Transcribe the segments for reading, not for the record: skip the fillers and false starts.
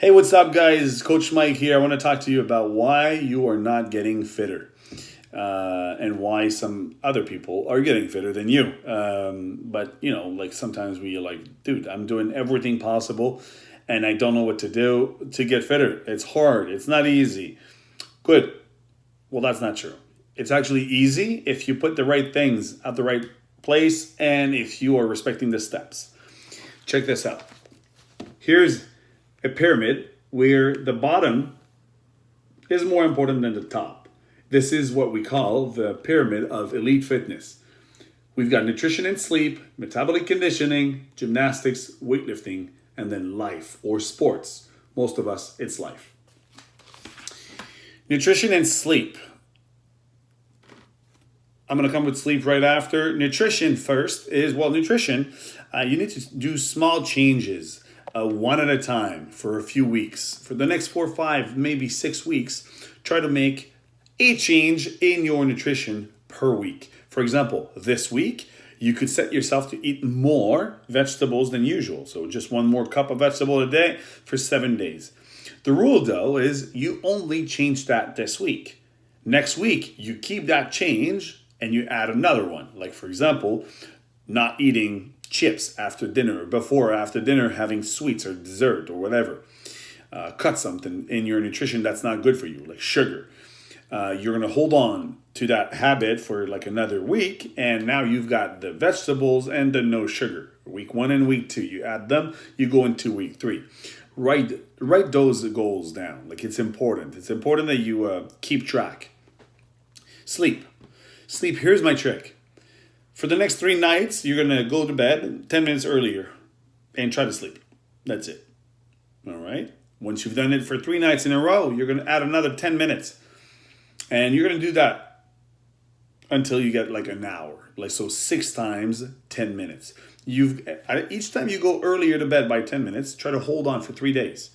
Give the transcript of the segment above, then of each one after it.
Hey, what's up, guys? Coach Mike here. I want to talk to you about why you are not getting fitter and why some other people are getting fitter than you. But, like sometimes we're like, dude, I'm doing everything possible and I don't know what to do to get fitter. It's hard, it's not easy. Good. Well, that's not true. It's actually easy if you put the right things at the right place and if you are respecting the steps. Check this out. Here's a pyramid where the bottom is more important than the top. This is what we call the pyramid of elite fitness. We've got nutrition and sleep, metabolic conditioning, gymnastics, weightlifting, and then life or sports. Most of us, it's life. Nutrition and sleep. I'm going to come with sleep right after. Nutrition first is, nutrition, you need to do small changes. One at a time for a few weeks. For the next 4, 5, maybe 6 weeks, try to make a change in your nutrition per week. For example, this week, you could set yourself to eat more vegetables than usual. So just one more cup of vegetable a day for 7 days. The rule, though, is you only change that this week. Next week, you keep that change and you add another one. Like, for example, not eating chips after dinner, or before or after dinner, having sweets or dessert or whatever. Cut something in your nutrition that's not good for you, like sugar. You're going to hold on to that habit for like another week, and now you've got the vegetables and the no sugar. Week 1 and week 2, you add them, you go into week 3. Write those goals down. Like, it's important. It's important that you keep track. Sleep. Here's my trick. For the next 3 nights, you're going to go to bed 10 minutes earlier and try to sleep. That's it. All right? Once you've done it for 3 nights in a row, you're going to add another 10 minutes. And you're going to do that until you get like an hour. Like, so 6 times 10 minutes. Each time you go earlier to bed by 10 minutes, try to hold on for 3 days.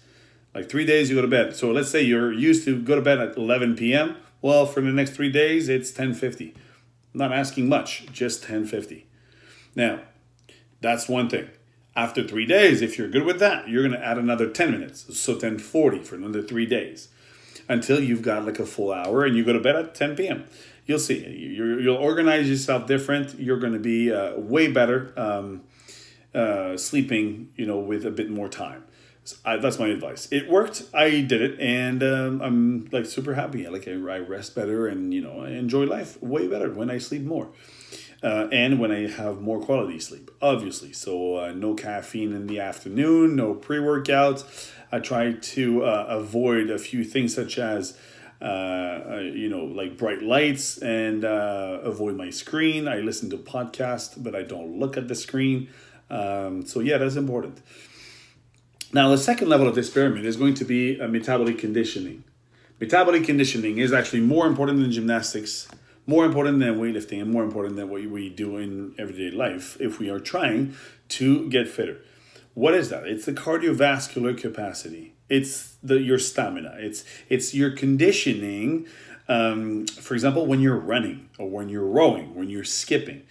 Like 3 days you go to bed. So let's say you're used to go to bed at 11 p.m. Well, for the next 3 days, it's 10:50. Not asking much, just 10:50. Now, that's one thing. After 3 days, if you're good with that, you're going to add another 10 minutes. So 10:40 for another 3 days. Until you've got like a full hour and you go to bed at 10 p.m. You'll see. You'll organize yourself different. You're going to be way better sleeping, with a bit more time. So that's my advice. It worked. I did it, and I'm like super happy. Like, I rest better, and I enjoy life way better when I sleep more, and when I have more quality sleep. Obviously, so no caffeine in the afternoon, no pre-workouts. I try to avoid a few things such as like bright lights, and avoid my screen. I listen to podcasts, but I don't look at the screen. So yeah, that's important. Now, the second level of this pyramid is going to be metabolic conditioning. Metabolic conditioning is actually more important than gymnastics, more important than weightlifting, and more important than what we do in everyday life if we are trying to get fitter. What is that? It's the cardiovascular capacity. It's your stamina. It's your conditioning. For example, when you're running, or when you're rowing, when you're skipping,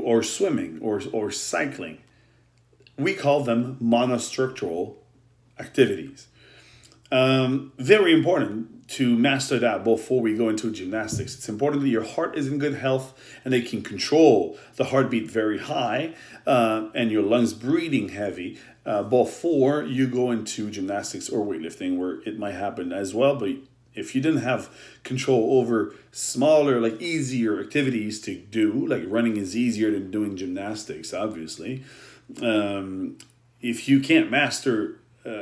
or swimming, or cycling. We call them monostructural activities. Very important to master that before we go into gymnastics. It's important that your heart is in good health and they can control the heartbeat very high and your lungs breathing heavy before you go into gymnastics or weightlifting, where it might happen as well. But if you didn't have control over smaller, like easier activities to do, like running is easier than doing gymnastics, obviously. If you can't master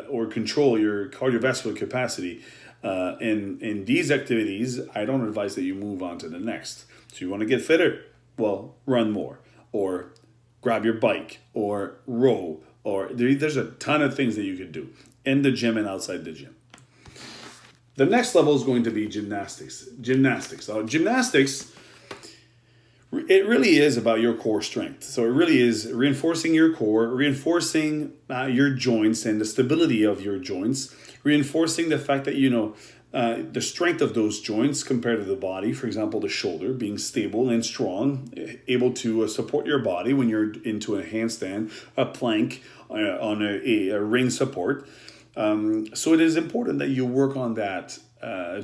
or control your cardiovascular capacity in these activities, I don't advise that you move on to the next. So you want to get fitter? Well, run more, or grab your bike, or row, or there's a ton of things that you could do in the gym and outside the gym. The next level is going to be gymnastics. Gymnastics, it really is about your core strength. So it really is reinforcing your core, reinforcing your joints and the stability of your joints, reinforcing the fact that, the strength of those joints compared to the body. For example, the shoulder being stable and strong, able to support your body when you're into a handstand, a plank, on a ring support. So it is important that you work on that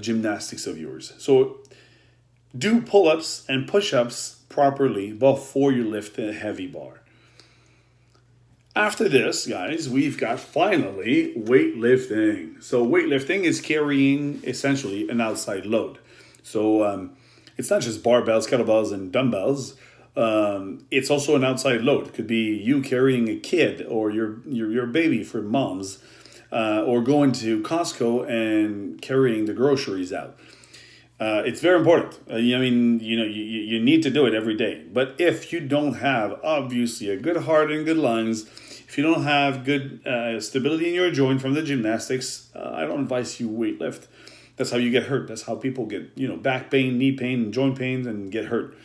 gymnastics of yours. So do pull-ups and push-ups properly before you lift a heavy bar. After this, guys, we've got finally weightlifting. So weightlifting is carrying essentially an outside load. So it's not just barbells, kettlebells, and dumbbells. It's also an outside load. It could be you carrying a kid or your baby for moms, or going to Costco and carrying the groceries out. It's very important. You need to do it every day. But if you don't have, obviously, a good heart and good lungs, if you don't have good stability in your joint from the gymnastics, I don't advise you weightlift. That's how you get hurt. That's how people get, back pain, knee pain, joint pains, and get hurt.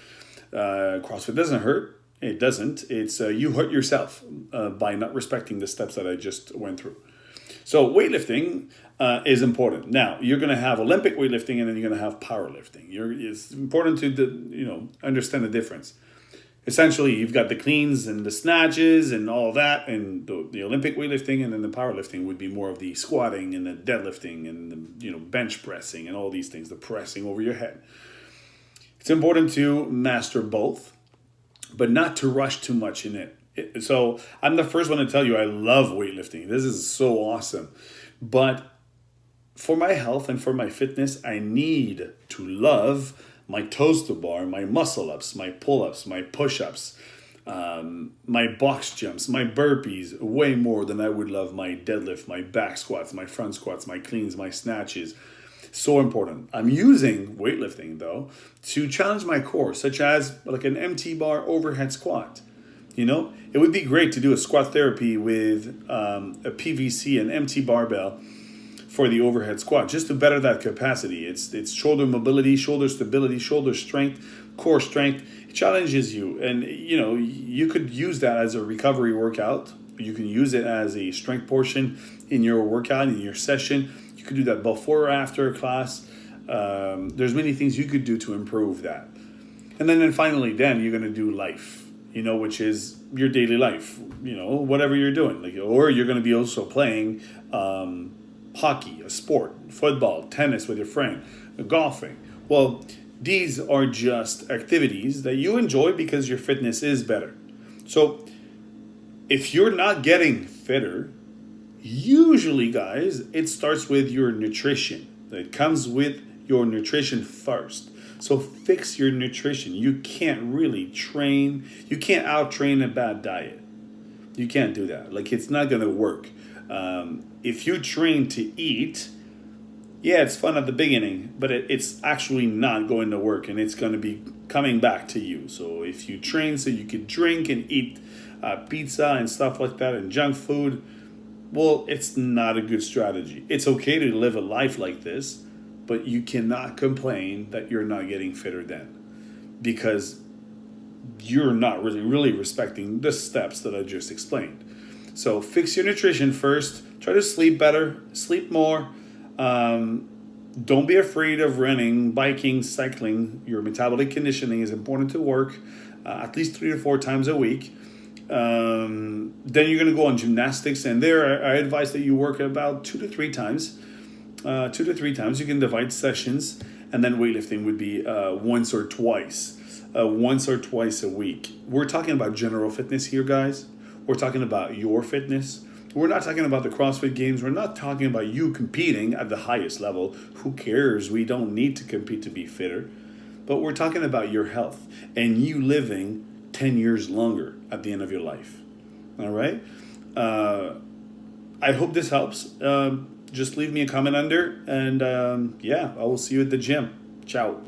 CrossFit doesn't hurt. It doesn't. It's you hurt yourself by not respecting the steps that I just went through. So weightlifting is important. Now, you're going to have Olympic weightlifting and then you're going to have powerlifting. It's important to understand the difference. Essentially, you've got the cleans and the snatches and all that, and the Olympic weightlifting, and then the powerlifting would be more of the squatting and the deadlifting and the bench pressing and all these things, the pressing over your head. It's important to master both, but not to rush too much in it. So I'm the first one to tell you I love weightlifting. This is so awesome. But for my health and for my fitness, I need to love my toes to bar, my muscle ups, my pull-ups, my push-ups, my box jumps, my burpees, way more than I would love my deadlift, my back squats, my front squats, my cleans, my snatches. So important. I'm using weightlifting, though, to challenge my core, such as like an empty bar overhead squat. It would be great to do a squat therapy with a PVC, an empty barbell, for the overhead squat, just to better that capacity. It's shoulder mobility, shoulder stability, shoulder strength, core strength. It challenges you. And, you could use that as a recovery workout. You can use it as a strength portion in your workout, in your session. You could do that before or after a class. There's many things you could do to improve that. And then finally, you're going to do life, which is your daily life, whatever you're doing. Or you're going to be also playing hockey, a sport, football, tennis with your friend, golfing. Well, these are just activities that you enjoy because your fitness is better. So if you're not getting fitter, usually, guys, it starts with your nutrition. It comes with your nutrition first. So fix your nutrition. You can't really train. You can't out-train a bad diet. You can't do that. It's not going to work. If you train to eat, it's fun at the beginning, but it's actually not going to work, and it's going to be coming back to you. So if you train so you could drink and eat pizza and stuff like that and junk food, well, it's not a good strategy. It's okay to live a life like this, but you cannot complain that you're not getting fitter then, because you're not really respecting the steps that I just explained. So fix your nutrition first. Try to sleep better, sleep more. Don't be afraid of running, biking, cycling. Your metabolic conditioning is important to work at least 3 to 4 times a week. Then you're going to go on gymnastics, and there I advise that you work about 2 to 3 times. 2 to 3 times. You can divide sessions, and then weightlifting would be once or twice a week. We're talking about general fitness here, guys. We're talking about your fitness. We're not talking about the CrossFit Games. We're not talking about you competing at the highest level. Who cares? We don't need to compete to be fitter. But we're talking about your health and you living 10 years longer at the end of your life. All right? I hope this helps. Just leave me a comment under. And I will see you at the gym. Ciao.